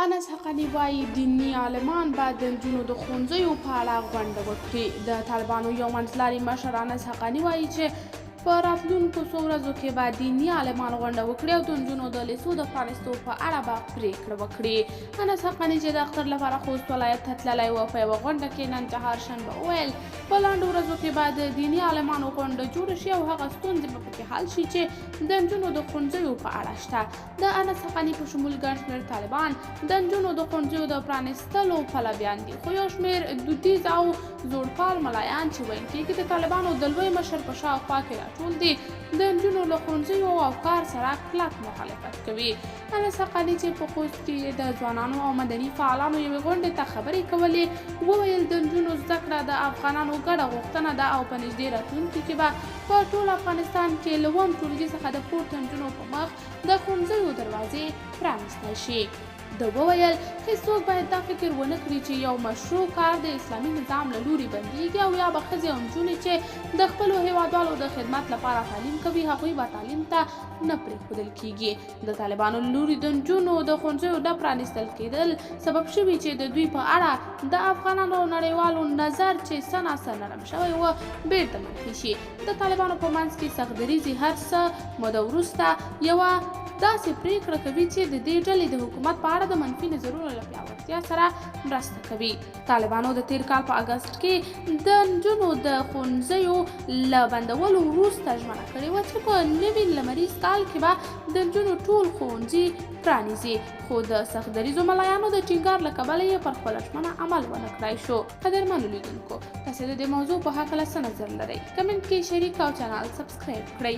انس حقانی وایي دیني عالمان باید د نجونو د ښوونځیو په اړه غونډه وکړي. د طالبانو یو منځلاري مشر انس حقانی وایي چې په راتلونکو څو ورځو کې به دیني عالمان غونډه وکړي او د نجونو د لیسو د پرانیستو په اړه به پریکړه وکړي. انس حقانی چې د اختر لپاره خوست ولایت ته تللی و په یوه غونډه کې نن چهارشنبه وویل په لنډو ورځو کې به د دیني عالمانو غونډه جوړه شي او هغه ستونزې به پکې حل شي چې د نجونو د ښوونځیو په اړه شته. د انس حقانی په شمول ګڼ شمېر طالبان د نجونو د ښوونځیو د پرانیستلو پلویان دي، خو یو شمېر دودیز او زوړپال ملایان چې ویل کېږي د طالبانو د لوی مشر په شاوخوا کې راټول دي د نجونو له ښوونځیو او افکار سره کلک مخالفت کوي. انس حقانی چې په خوست کې د ځوانانو او مدني فعالانو یوې غونډې ته خبرې کولې وویل د نجونو زده کړه د افغانانو ګډه غوښتنه ده او په نږدې راتلونکي کې به په ټول افغانستان کې له اووم ټولګي څخه د پورته نجونو په مخ د ښوونځیو دروازې پرانیستل شي. ده وویل هیڅوک باید دا فکر ونه کړي چې یو مشروع کار د اسلامي نظام له لوري بندیږي او یا به ښځې او نجونې چې د خپلو هیوادوالو د خدمت لپاره تعلیم کوي هغوی به تعلیم ته نه پرېښودل کیږي. د طالبانو له لوري د نجونو د ښوونځیو نه پرانیستل کېدل سبب شوي چې د دوی په اړه د افغانانو نړیوالو نظر چې څه ناڅه نرم شوی و بیرته منفي شي. د طالبانو په منځ کې سخت دریځي هر څه موده وروسته یوه داسې پریکړه کوي چې د دې ډلې د حکومت په اړه د منفي نظرونو له پیاوړتیا سره مرسته کوي. طالبانو د تیر کال په اګست کې د نجونو د ښوونځیو له بندولو وروسته ژمنه کړې وه چې په نوي لمریز کال کې به د نجونو ټول ښوونځي پرانیزي، خو د سخت دریځو ملایانو د ټینګار له کبله یې پر خپله ژمنه عمل ونه کړای شو. قدرمنو لیدونکو، تاسې د دې موضوع په هکله څه نظر لرئ؟ کمنټ کې شریک او چینل سبسکرایب کړئ.